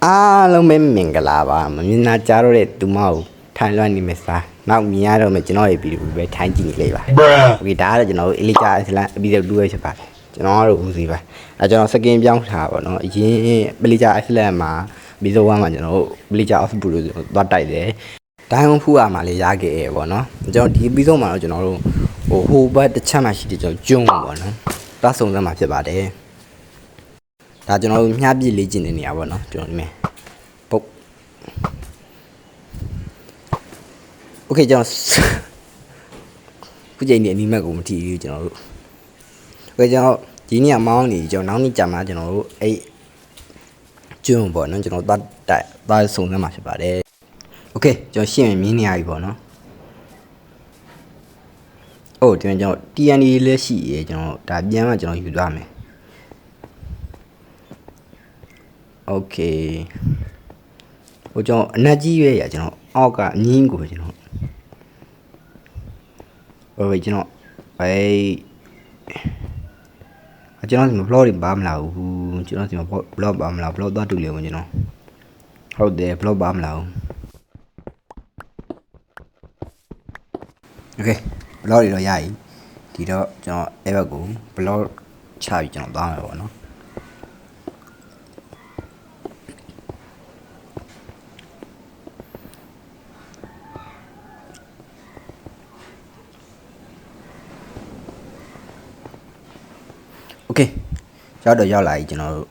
အားလုံးပဲမင်္ဂလာပါမမြင်နာကြတော့တဲ့သူမကိုထိုင်လွှမ်းနေမယ်စားနောက်မြင်ရတော့မယ်ကျွန်တော်ရဲ့ဗီဒီယိုပဲထိုင်ကြည့်နေလိုက်ပါโอเคဒါကတော့ကျွန်တော်တို့အလီဂျာအစလန်အပီဆို2ပဲဖြစ်ပါတယ်ကျွန်တော်တို့ဦးစီးပါအဲကျွန်တော်စကင်ပြောင်းထားပါတော့အရင်ပလီဂျာအစလန်မှာဘီဇို1မှာကျွန်တော်တို့ပလီဂျာအော့ဖ်ဘူလို့သွားတိုက်တယ်ဒိုင်းဝဖူးရမှာလေရခဲ့ရပေါ့နော်ကျွန်တော်ဒီဘီဇိုမှာတော့ကျွန်တော်တို့ဟိုဘက်တစ်ချက်မှရှိတယ်ကျွန်တော်ကျွန်းပေါ့နော်သွားစုံစမ်းမှာဖြစ်ပါတယ်ဒါကျွန်တော်တို့မြှားပြစ်လေးကျင်နေနေရပါတော့ကျွန်တော်ဒီမဲ့ပုတ်โอเคကျွန်တော်ခုချိန်ဒီအနီးမက်ကိုမထီဘူးကျွန်တော်တို့โอเคကျွန်တော်ဒီနေ့မောင်းနေကျွန်တော်နောက်နေ့ကြာမှကျွန်တော်တို့အဲ့ကျွန်းပေါ့နော်ကျွန်တော်သွားစုံစမ်းမှာဖြစ်ပါတယ်โอเคကျွန်တော်ရှင်းမြင်နေရပြီပေါ့နော်အိုးကျွန်တော် TND လည်းရှိရေကျွန်တော်ဒါပြန်မှကျွန်တော်ယူသွားမယ်โอเคဟိုကျွန်တော်အနက်ကြီးရွေးရကျွန်တော်အောက်ကအငင်းကိုကျွန်တော်ဟိုကျွန်တော်ကျွန်တော်ဒီမှာ blog တွေပါမလားဘူးကျွန်တော်ဒီမှာ blog ပါမလား blog သွားတူလေဝင်ကျွန်တော်ဟုတ်တယ် blog ပါမလားဘူးโอเค blog တွေတော့ရပြီဒီတော့ကျွန်တော်အဲ့ဘက်ကို blog ချပြီးကျွန်တော်သွားမယ်ပေါ့နော်โอเคရောက်လာပြီကျွန်တော်တို့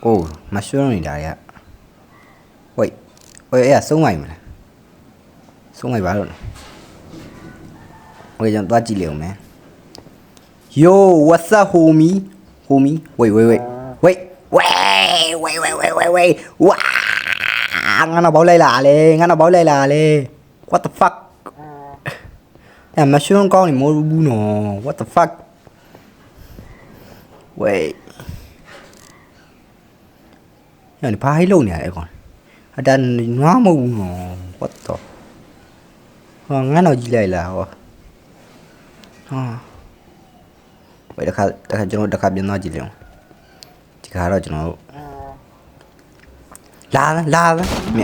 အိုးမရှုံးနေတာတွေကဝိတ်အဲ့ဆုံးလိုက်မလားဆုံးလိုက်ပါတော့โอเคကျွန်တော်သွားကြည့်လေဦးမယ် Yo what's up homie waitဝါငါတော့ဘောက်လိုက်လာလေ what the fuck အဲ့မရှုံးကောင်းနေမိုးဘူးနော် what the fuck wait ညနေဘာဟိလုံးနေရလဲကွာအတန်နွားမဟုတ်ဘူးနော် what the ဟောငါတော့ကြည့်လိုက်လားဟောဝေးတခါကျွန်တော်တခါပြန်သွားကြည့်လေဒီခါတော့ကျွန်တော်တို့လာမြ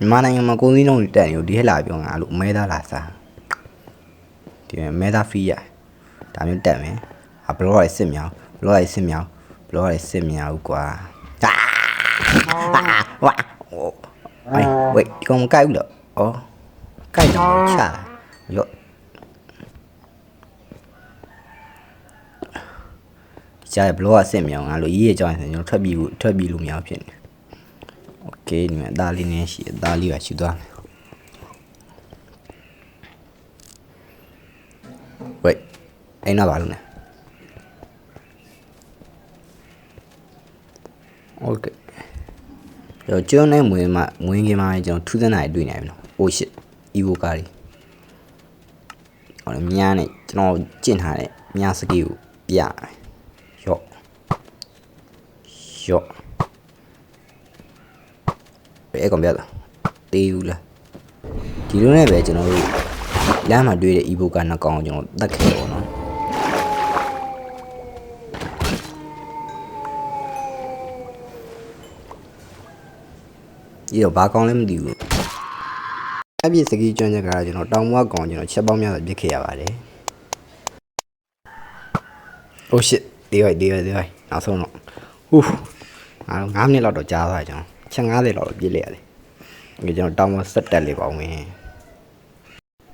န်မာနိုင်ငံမှာကုန်စည်နှုန်းတွေတက်နေလို့ဒီဟဲ့လာပြောငါလို့မဲသားလာစားဒီမဲသားဖီးရဒါမျိုးတက်မယ်ဘလော့ရဲ့စစ်မြောက်ကွာဝေးဒီကောင်မကိုက်ဘူးလို့ကိုက်တော့ချရော့ကျားဘလော့အစစ်မြောင်ငါလို့ရေးရကြောင်းကျွန်တော်ထွက်ပြီးလို့မရဖြစ်နေโอเคဒီမှာအသားလေးနဲ့ရှိအသားလေးပါရှူသွားမယ်ဝေးအဲ့နာပါလို့နဲ့โอเคကျွန်တော်နဲ့မွေးခင်မှာကျွန်တော်ထူးဆန်းတာတွေ့နေပြီနော် oh shit evo ကားလေးဟောမြားနဲ့ကျွန်တော်ကျင့်ထားတဲ့မြားစကီကိုပြရတယ်ရော့အဲ့ကောင်ပြတာတေးဘူးလားဒီလိုနဲ့ပဲကျွန်တော်တို့လမ်းမှာတွေ့တဲ့ evo ကနှစ်ကောင်ကျွန်တော်တတ်ခဲ့ပေါ့နော်ဒီတော့ဘာကောင်လဲမသိဘူးအပြည့်စကီကျွမ်းချက်ကကျွန်တော်တောင်ဘွားကောင်ကျွန်တော်ချက်ပေါင်းများစွာပြစ်ခဲ့ရပါတယ် oh shit ဒီဝိုင်းနောက်ဆုံးတော့9မိနစ်လောက်တော့ကြာသွားကျွန်တော်ချက်50လောက်တော့ပြည့်လိုက်ရတယ်ဒီကျွန်တော်တောင်းမဆက်တက်လေးပါဦးမယ်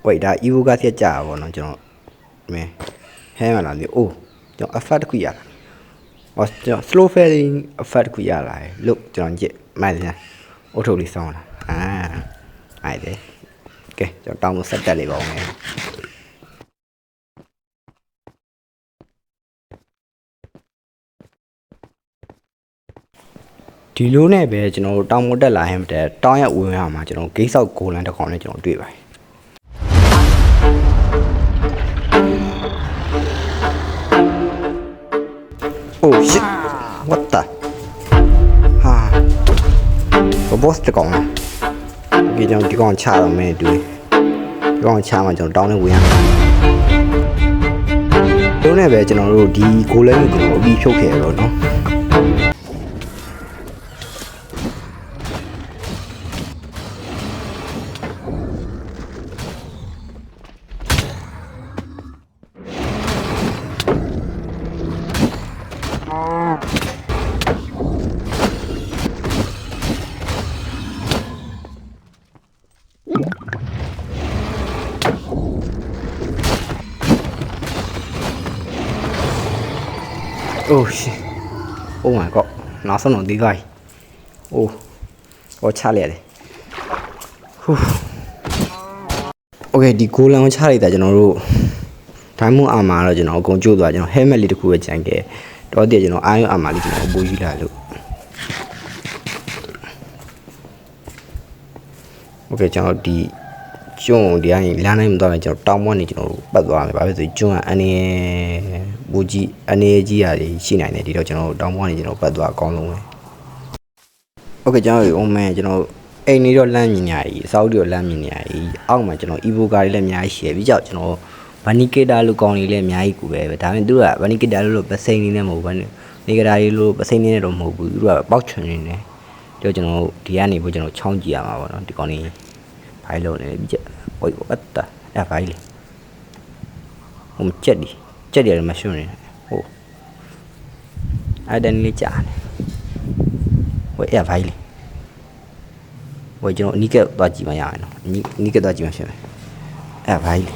ဝိတ်ဒါ evo ကဆက်ကြာပါတော့ကျွန်တော်မင်းဟဲမလာလေကျွန်တော် effect တစ်ခုရတာကျွန်တော် slow fading effect တစ်ခုရလာတယ်လို့ကျွန်တော်ကြည့်မှန်တယ်အုတ်ထုတ်လေးစောင်းလာအဲ့ဒါကဲကျွန်တော်တောင်းမဆက်တက်လေးပါဦးမယ်ဒီလိုနဲ့ပဲကျွန်တော်တောင်မတက်လာဟမ်တဲ့တောင်ရဝင်ရမှာကျွန်တော်ဂိတ်ဆောက်ဂိုလန်တစ်ခေါက်နဲ့ကျွန်တော်တွေ့ပါတယ်oh shit what the ဘော့စ်တကောင်ဒီကျွန်တော်ဒီကောင်ချတော့မယ်တွေ့ဒီကောင်ချမှကျွန်တော်တောင်းနဲ့ဝင်ရမှာတို့နဲ့ပဲကျွန်တော်တို့ဒီဂိုလန်ကိုကျွန်တော်အပြီးဖြုတ်ခဲ့ရတော့နော် Oh shit. Oh my god. နောက်ဆုံးတော့ဒီကိုင်း Oh. ဟောချလိုက်ရတယ် Okay ဒီဂိုလန်ကိုချလိုက်တာကျွန်တော်တို့ဒိုင်းမွန်အာမာတော့ကျွန်တော်အကုန်ကျိုးသွားကျွန်တော် helmet လေးတစ်ခုပဲကြံခဲ့တော့တည်းကျွန်တော် iron armor လေးကျွန်တော်ပို့ယူလာလို့ Okay ကျွန်တော်ဒီကျွန်းဒီကနေလမ်းတိုင်းမသွားရင်ကျွန်တော်တောင်ပေါ်နေကျွန်တော်ပတ်သွားမယ်ဘာဖြစ်ဆိုကျွန်းကအနေဘူကြီးအနေကြီးရတယ်ရှိနိုင်တယ်ဒီတော့ကျွန်တော်တောင်ပေါ်နေကျွန်တော်ပတ်သွားအကောင်းဆုံးပဲ Okay ကျွန်တော် oh man ကျွန်တော်အိမ်နေတော့လမ်းမြင်နေရည်စောက်တွေတော့လမ်းမြင်နေရည်အောက်မှာကျွန်တော် evo ကားတွေလည်းအများကြီးရှိရပြီးကြောက်ကျွန်တော်ဗနီကေတာလိုကောင်းတွေလည်းအများကြီးကူပဲဒါပေမဲ့သူကဗနီကေတာလိုပစိန်နေနဲ့မဟုတ်ဘူးနေကတာတွေလိုပစိန်နေနဲ့တော့မဟုတ်ဘူးသူကပေါက်ချွန်နေတယ်ကြောက်ကျွန်တော်ဒီကနေပို့ကျွန်တော်ချောင်းကြည့်ရမှာပေါ့နော်ဒီကောင်းနေဘိုင်လုံးနေပြီးချက်ဟိုအတ္တအဲ့ဘိုင်လေဟိုချက်တယ်မရှုံနေဟိုအဲ့တန်းလေးကြာနေဟိုအဲ့ဘိုင်လေဟိုကျွန်တော်အနီးကသွားကြည့်မှရမယ်နော်အနီးကသွားကြည့်မှဖြစ်မယ်အဲ့ဘိုင်လေ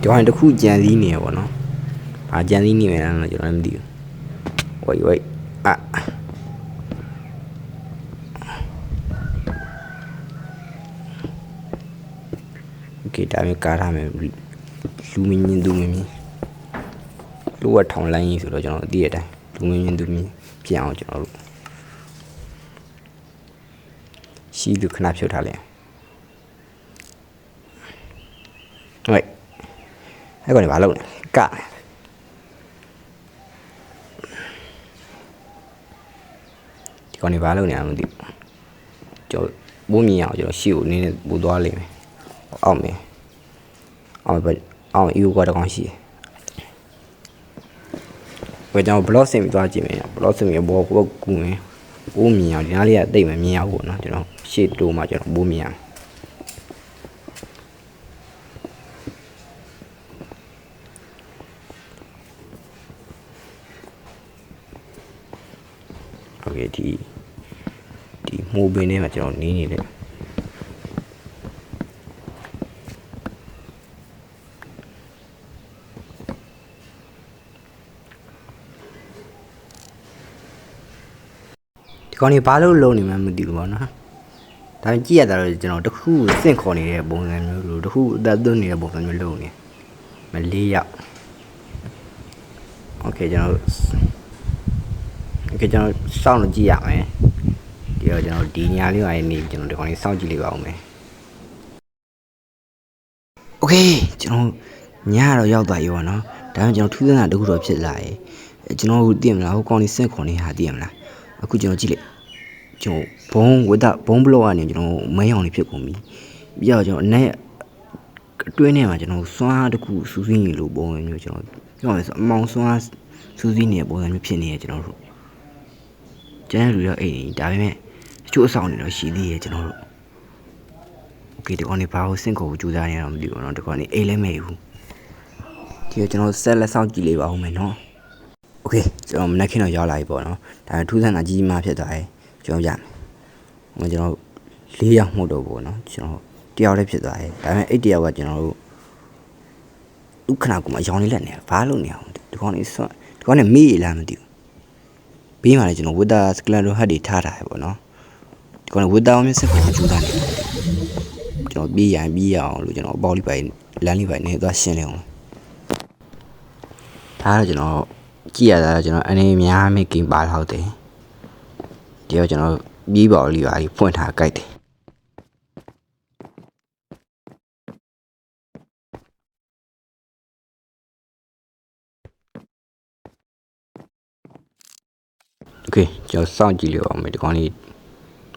ကျွန်တော်တခုကြံစည်နေရပေါ့နော်ဘာကြံစည်နေမယ်လဲကျွန်တော်လည်းမသိဘူးဝိုက်အာOkay ဒါမျိုးကားထားမယ်လူမင်းင်းသူမင်းလူကထောင်လိုင်းကြီးဆိုတော့ကျွန်တော်အသိရတဲ့အတိုင်းလူမင်းင်းသူမင်းဖြစ်အောင်ကျွန်တော်တို့ရှိလူခဏဖြုတ်ထားလိုက်ဟုတ်အဲ့ကောင်နေဘာလုပ်လဲကဒီကောင်နေဘာလုပ်နေအောင်မသိကျွန်တော်ဘိုးမြင်အောင်ကျွန်တော်ရှေ့ကိုနင်းနေပို့သွားလိမ့်မယ်အောင်မယ်အောင်ယူကတော့ကောင်းရှိတယ်ဘယ်ကြောင့်ဘလော့ဆင်ပြီးသွားကြည့်မယ်ဘလော့ဆင်ပြီးဘောကိုကူမယ်ဘိုးမြင်အောင်ဒီနားလေးကတိတ်မမြင်အောင်ပေါ့နော်ကျွန်တော်ရှေ့တိုးမှကျွန်တော်ဘိုးမြင်အောင်โอเคဒီမိုးပင်ထဲမှာကျွန်တော်နေနေတယ်ဒီကောင်နေဘာလို့လုံးနေမှမသိဘူးပေါ့နော်ဒါပေမဲ့ကြည့်ရတာတော့ကျွန်တော်တခုစင့်ခေါ်နေတဲ့ပုံစံမျိုးလိုတခုအသက်သွင်းနေတဲ့ပုံစံမျိုးလုံးနေမလေးရောက်โอเคကျွန်တော်စောင့်လို့ကြည့်ရမယ်ဒီတော့ကျွန်တော်ဒီညာလေးပိုင်းနေကျွန်တော်ဒီကောင်လေးစောင့်ကြည့်လိုက်ပါဦးမယ်โอเคကျွန်တော်ညတော့ရောက်သွားပြီပေါ့နော်ဒါပေမဲ့ကျွန်တော်ထူးဆန်းတာတခုတော့ဖြစ်လာရဲ့ကျွန်တော်သိရမလားဟိုကောင်လေးစင့်ခေါ်နေဟာသိရမလားအခုကျွန်တော်ကြည့်လိုက်ကျွန်တော်ဘုံဘလော့ကနေကျွန်တော်မဲရောင်လေးဖြစ်ကုန်ပြီပြီးတော့ကျွန်တော်အနေအတွင်းထဲမှာကျွန်တော်စွမ်းတစ်ခုစူးစီးနေလို့ပုံစံမျိုးကျွန်တော်ပြောရမယ်ဆိုအမောင်စွမ်းစူးစီးနေတဲ့ပုံစံမျိုးဖြစ်နေရကျွန်တော်တို့ကျန်တဲ့လူတော့အိမ်ဒါပေမဲ့တချို့အဆောင်တွေတော့ရှိသေးရဲ့ကျွန်တော်တို့โอเคဒီကောင်နေဘာလို့စင့်ခေါ်ကိုကြိုးစားနေရတော့မသိဘူးเนาะဒီကောင်နေအိမ်လည်းမဲ့ဘူးဒီကကျွန်တော်ဆက်လက်ဆောင်ကြည့်လေးပါဦးမယ်เนาะโอเคကျွန်တော်မနက်ခင်းတော့ရောက်လာပြီပေါ့နော်ဒါပေမဲ့ထူးဆန်းတာကြီးမားဖြစ်သွားတယ်ကျွန်တော်ရမယ်ကျွန်တော်4ယောက်မှုတော့ပေါ့နော်ကျွန်တော်တယောက်လေးဖြစ်သွားတယ်ဒါပေမဲ့အဲ့တယောက်ကကျွန်တော်တို့ဥခဏကမှအယောင်လေးလက်နေဘာလို့နေအောင်ဒီကောင်လေးစွန့်ဒီကောင်လေးမေးလားမသိဘူးဘေးမှာလည်းကျွန်တော်ဝစ်တာစကလန်ဒိုဟတ်တွေထားတာပေါ့နော်ဒီကောင်လေးဝစ်တာမျိုးစစ်ကိုကြိုးစားနေကျွန်တော်ပြေးရအောင်လို့ကျွန်တော်အပေါက်လေးပိုင်လမ်းလေးပိုင်နေသွားရှင်းနေအောင်ဒါတော့ကျွန်တော်ကြည့်ရတာကျွန်တော်အနေများမိကင်ပါလောက်တယ်ဒီတော့ကျွန်တော်ပြီးပါလိပါဖွင့်ထားကြိုက်တယ်โอเคကျွန်တော်စောင့်ကြည့်လို့အောင်မယ်ဒီကောင်လေး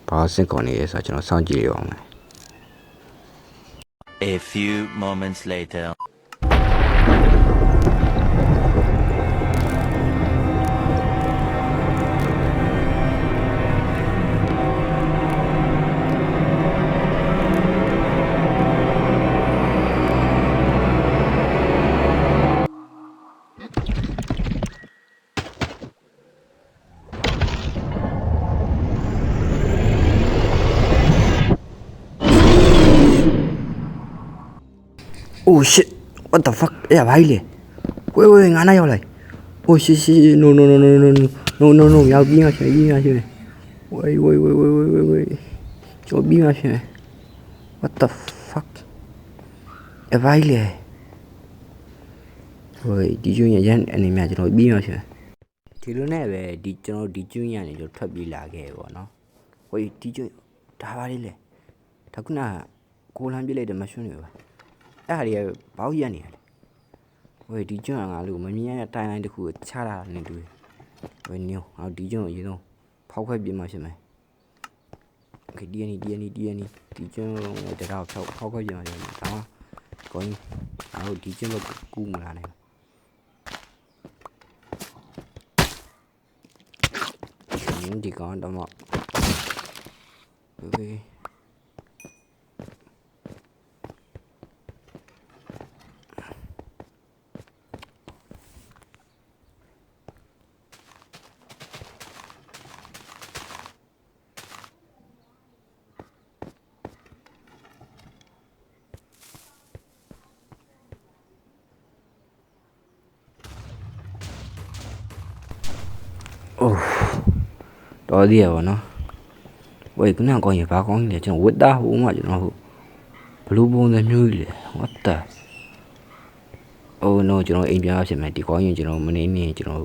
ဘာစင်ကုန်နေလဲဆိုတော့ကျွန်တော်စောင့်ကြည့်လို့အောင်မယ် A few moments later Oh shit what the fuck အဲ့ဘာကြီးလဲဝေးငါးနားရောက်လိုက် Oh shit shit no no no no no no no no ရောက်ပြီးမှရှင်ပြီးမှရှင်ဝေးကျော်ပြီးမှရှင် What the fuck အဲ့ဘာကြီးလဲဝေးဒီကျွန်းရန်အနေနဲ့ကျွန်တော်ပြီးမှရှင်ဒီလိုနဲ့ပဲဒီကျွန်တော်ဒီကျွန်းရနေကျွန်တော်ထွက်ပြေးလာခဲ့ပေါ့နော်ဝေးဒီကျွန်းဒါပါလေးလေဒါခုနကိုလမ်းပြလိုက်တဲ့မရှွန်းတွေပါအဲ့ဟာတွေကဘောက်ရက်နေရတယ်ဝေးဒီကျွန်းကငါလို့မမြင်ရတဲ့တိုင်လိုင်းတစ်ခုကိုချတာနေတူဝေးညောအော်ဒီကျွန်းကိုအရင်ဆုံးဖောက်ခွဲပြမှရှင်မယ်โอเคဒီကျွန်းရဲ့တရားကိုဖောက်ခွဲပြမှရှင်မယ်ဒါမှကိုင်းအော်ဒီကျွန်းကကူးမလာနိုင်ဘူးဒီကောင်တော့မโอเคတော်သေးရပါတော့ဝေးခုနကောင်းရဘာကောင်းလဲကျွန်တော်ဝတ်သားဟိုမှာကျွန်တော်ဟိုဘလူးပုံစံမျိုးကြီးလေ what the oh no ကျွန်တော်အိမ်ပြန်ဖြစ်မယ်ဒီကောင်းရင်ကျွန်တော်မနေနေကျွန်တော်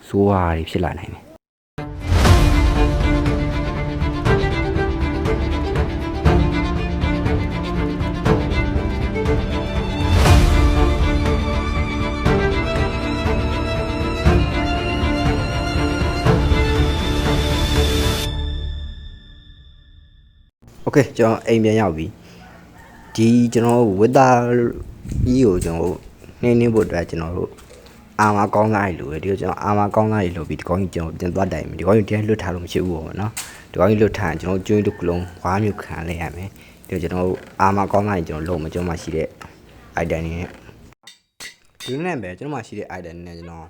စိုးဝါးတွေဖြစ်လာနိုင်တယ်โอเคကျွန်တော်အိမ်ပြန်ရောက်ပြီဒီကျွန်တော်ဝတ်သားကြီးကိုကျွန်တော်နှင်းဖို့အတွက်ကျွန်တော်တို့အာမကောင်းသားတွေလိုပဲဒီကိုကျွန်တော်အာမကောင်းသားတွေလိုပြီးဒီကောင်းကြီးကျွန်တော်တင်သွားတိုင်ပြီဒီကောင်းကြီးတည်းလွတ်ထားလို့မရှိဘူးပေါ့နော်ဒီကောင်းကြီးလွတ်ထားရင်ကျွန်တော်ကျွေးတစ်ခုလုံးဝါးမျိုးခံလိုက်ရမယ်ဒီကျွန်တော်အာမကောင်းသားတွေကျွန်တော်လုံးမကျွန်တော်မှရှိတဲ့ item တွေနဲ့ဒီနေ့ပဲကျွန်တော်မှရှိတဲ့ item တွေနဲ့ကျွန်တော်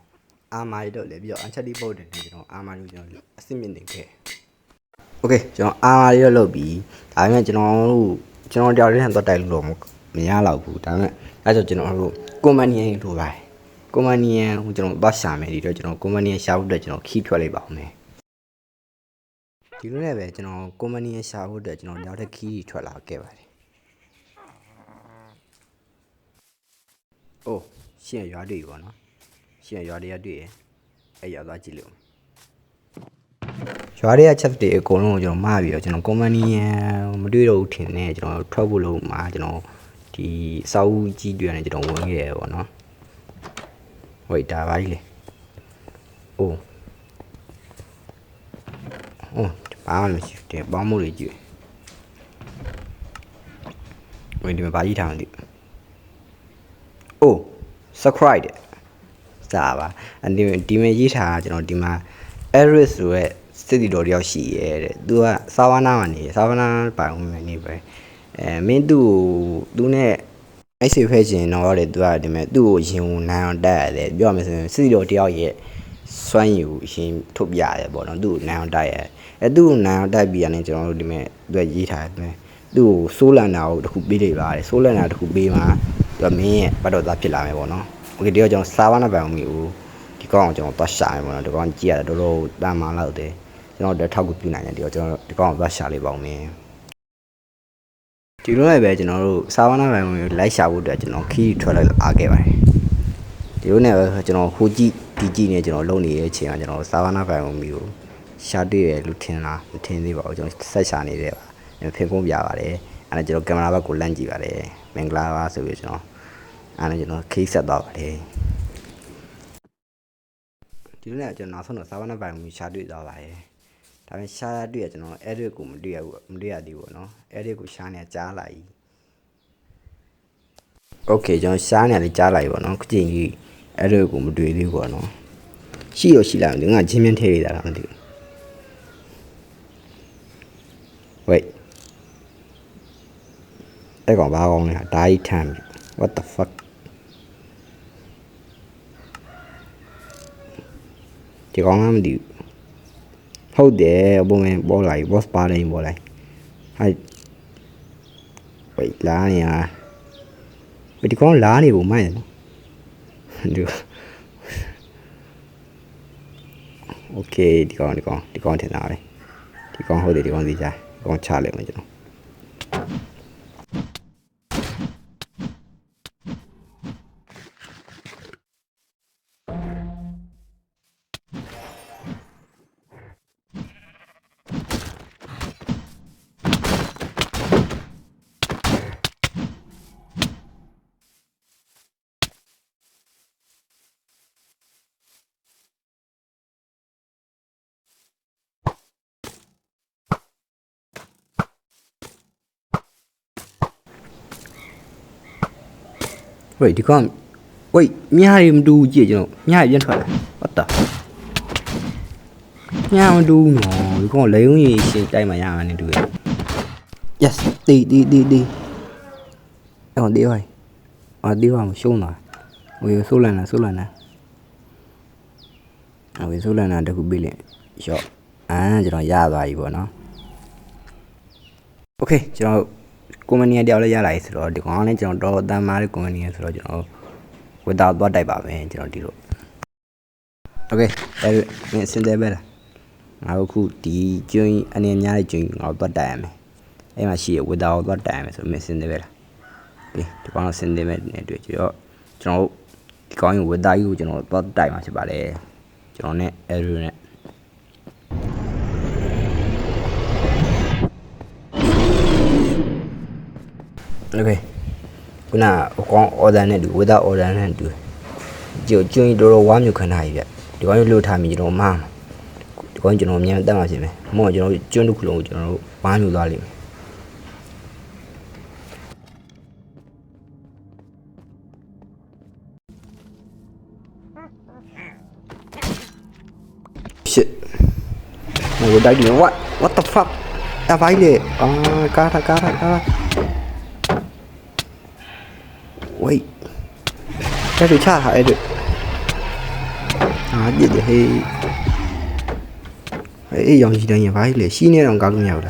အာမရီတော့လေပြီးတော့ anchety board တွေနဲ့ကျွန်တော်အာမရီကိုကျွန်တော်အစစ်မြင့်တင်ခဲ့โอเคကျွန်တော်အာရီတော့လုပ်ပြီးဒါပေမဲ့ကျွန်တော်တယောက်တည်းနဲ့သွားတိုက်လို့မရတော့ဘူးဒါပေမဲ့အဲဆိုကျွန်တော်တို့ကွန်မန်နီယန်လိုပါတယ်ကွန်မန်နီယန်ကိုကျွန်တော်သွားရှာမယ်ဒီတော့ကျွန်တော်ကွန်မန်နီယန်ရှာဖို့အတွက်ကျွန်တော်ခီးထွက်လိုက်ပါဦးမယ်ဒီလိုနဲ့ပဲကျွန်တော်ကွန်မန်နီယန်ရှာဖို့အတွက်ကျွန်တော်နောက်ထပ်ခီးထွက်လာခဲ့ပါတယ်အိုးရှင်းရွာတွေ့ပြီပေါ့နော်ရှင်းရွာတွေရတွေ့ရအဲ့ရောက်သွားကြည့်လို့ရွာတွေကချက်တွေအကုန်လုံးကိုကျွန်တော်မှားပြီးတော့ကျွန်တော်ကွန်မန်နီယန်မတွေ့တော့ဘူးထင်တယ်ကျွန်တော်ထွက်ဖို့လို့မှာကျွန်တော်ဒီစောက်ကြီးတွေနဲ့ကျွန်တော်ဝင်ခဲ့ရပေါ့နော်ဝိတ်ဒါပါကြီးလေအိုးဘာမှမရှိတယ်ပေါင်းမို့လေးကြည့်ဝိတ်ဒီမှာဘာကြီးထားမသိအိုး subscribe တဲ့စားပါဒီမှာရေးထားကျွန်တော်ဒီမှာ Eris ဆိုရဲစစ်တီတော်တယောက်ရှိရဲတဲ့သူကစာဝနာမှာနေစာဝနာပိုင်ဝင်နေပဲမင်းသူနဲ့အိုက်ဆေဖဲချင်တော့တဲ့သူကဒီမဲ့သူ့ကိုရင်ဝင်နိုင်အောင်တက်ရတယ်ပြောရမယ်ဆိုရင်စစ်တီတော်တယောက်ရဲ့စွမ်းရည်ကိုအရင်ထုတ်ပြရတယ်ပေါ့နော်သူ့ကိုနိုင်အောင်တက်ရသူ့ကိုနိုင်အောင်တက်ပြီးရတယ်ကျွန်တော်တို့ဒီမဲ့သူကရေးထားတယ်သူ့ကိုစိုးလန်တာကိုတစ်ခုပေးလိုက်ပါတယ်စိုးလန်တာတစ်ခုပေးမှသူကမင်းရဲ့ပတ်တော်သားဖြစ်လာမယ်ပေါ့နော်โอเคဒီတော့ကျွန်တော်စာဝနာပိုင်ဝင်ပြီဒီကောင်ကိုကျွန်တော်သွားရှာမယ်ပေါ့နော်ဒီကောင်ကြည့်ရတာတော်တော်တန်မာလောက်တယ်ကျွန်တော်တော့ထောက်ကူပြနိုင်တယ်ဒီတော့ကျွန်တော်ဒီကောင်ကိုသွားရှာလိုက်ပါဦးမယ်ဒီလိုနဲ့ပဲကျွန်တော်တို့စာဝနာပိုင်ဝင်လိုက်ရှာဖို့အတွက်ကျွန်တော်ခီးထွက်လိုက်အားခဲ့ပါတယ်ဒီလိုနဲ့ပဲကျွန်တော်ဟိုကြည့်ဒီကြည့်နေကျွန်တော်လုံနေတဲ့အချိန်ကကျွန်တော်စာဝနာပိုင်ဝင်မျိုးရှာတွေ့ရလို့ထင်လားမထင်သေးပါဘူးကျွန်တော်ဆက်ရှာနေတယ်ပါဖင်ဖုံးပြပါတယ်အဲ့ဒါကျွန်တော်ကင်မရာဘက်ကိုလန့်ကြည့်ပါတယ်မင်္ဂလာပါဆိုပြီးကျွန်တော်အဲ့ဒါကျွန်တော်ခီးဆက်သွားပါတယ်ဒီလိုနဲ့ကျွန်တော်နောက်ဆုံးတော့စာဝနာပိုင်ဝင်ရှာတွေ့သွားပါတယ်ဒါပေမဲ့ရှာတွေ့ရကျွန်တော် edit ကိုမတွေ့ရသေးဘူးเนาะ edit ကိုရှာနေကြားလာပြီ okay ကျွန်တော်ရှာနေလေကြားလာပြီပေါ့เนาะခုချိန်ကြီး edit ကိုမတွေ့သေးဘူးပေါ့เนาะရှိရရှိလာတယ်ငါချင်းမြန်းထည့်ရတာလားမသိဘူး wait အဲ့ကောင်ဘာကောင်းလဲဒါကြီးထမ်း what the fuck ဒီကောင်ကမသိဘူးဟုတ်တယ်ဘုံမပေါ်လာပြီ boss ပါတယ်ပေါ်လာဟိုက်ဝိတ်လာညာ ဒီကောင်လားနေပုံမှန်ရနော်ဒီโอเคဒီကောင်ထင်တာပဲဒီကောင်ဟုတ်တယ်ဒီကောင်စီချာဒီကောင်ချလိုက်မယ်ကျွန်တော်喂ဒီကောင်喂မြားရီမတူကြည့်ကျွန်တော်မြားရီပြန်ထွက်လာဟုတ်တာမြားမတူနော်ဒီကောင်လေုံကြီးရှင်းတိုက်မှရမှာနေတူရ yes တီအဲ့ဒီဝိုင်းဒီဝါမရှုံးတာဝေဆိုးလန်တာတခုပြီးလေရော့ကျွန်တော်ရသွားပြီပေါ့နော်โอเคကျွန်တော်ကွန်မနီတယောက်လည်းရလာပြီဆိုတော့ဒီကောင်လည်းကျွန်တော်တော့တမ်းမားတဲ့ကွန်မနီဆိုတော့ကျွန်တော်ဝတ်သားသွားတိုက်ပါမယ်ကျွန်တော်ဒီလိုโอเคအဲ့မင်းစင်တယ်ပဲလားငါတို့ခုဒီကျွင်းအနေများတဲ့ကျွင်းငါတို့သွားတိုက်ရမယ်အဲ့မှာရှိရဝတ်သားသွားတိုက်ရမယ်ဆိုမင်းစင်တယ်ပဲလားဒီကောင်စင်တယ်မဲ့နေတွေ့ကျွန်တော်ဒီကောင်ဝတ်သားကြီးကိုကျွန်တော်သွားတိုက်မှာဖြစ်ပါတယ်ကျွန်တော်နဲ့အဲ့လိုနဲ့โอเคခုနအကောင် order နဲ့တူ without order နဲ့တူကျွင်းတော်ဝါမျိုးခဏကြီးဗျဒီကောင်လှုပ်ထားမိကျွန်တော်မှားဒီကောင်ကျွန်တော်အမြန်တက်မှာဖြစ်မယ်မောကျွန်တော်ကျွန်းတစ်ခုလုံးကိုကျွန်တော်တို့ဝါမျိုးသွားလိမ့်မယ်shit ဟိုတိုက်တယ် what the fuck အဖိုင်လေကား喂，这是恰海的，这的嘿，杨西人也白了，西年人搞重要的，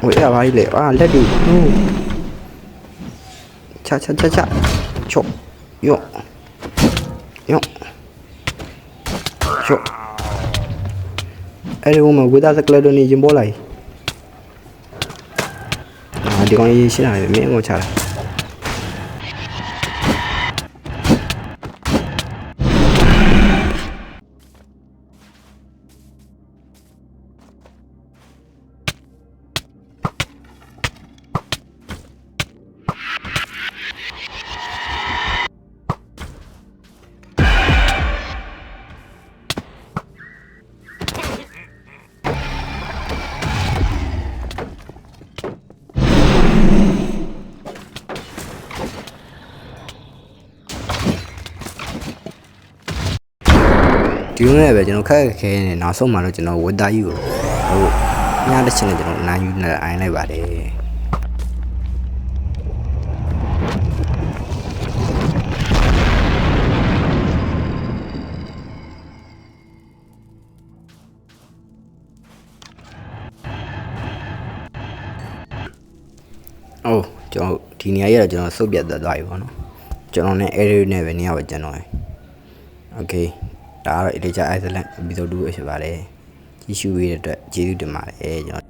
我也白了，来的，恰，错，哟，错，我们回到这个来的你已经过来。ဒီကောင်ကြီးရှင်းလာပြီမင်းကိုချလာဒီလိုနဲ့ပဲကျွန်တော်ခက်ခဲနေနောက်ဆုံးမှတော့ကျွန်တော်ဝတ်သားကြီးကိုဟိုညတစ်ချက်နဲ့ကျွန်တော်နိုင်ယူနေအိုင်းလိုက်ပါတယ်ကျွန်တော်ဒီနေရာရတော့ကျွန်တော်စုပ်ပြတ်သွားပြီပေါ့နော်ကျွန်တော်နဲ့ area နဲ့ပဲနေရာပဲကျွန်တော်โอเคဒါကတော့ Elijah Island episode 2ပဲဖြစ်ပါတယ်ကြည့်ရှုရတဲ့အတွက်ကျေးဇူးတင်ပါတယ်ကျွန်တော်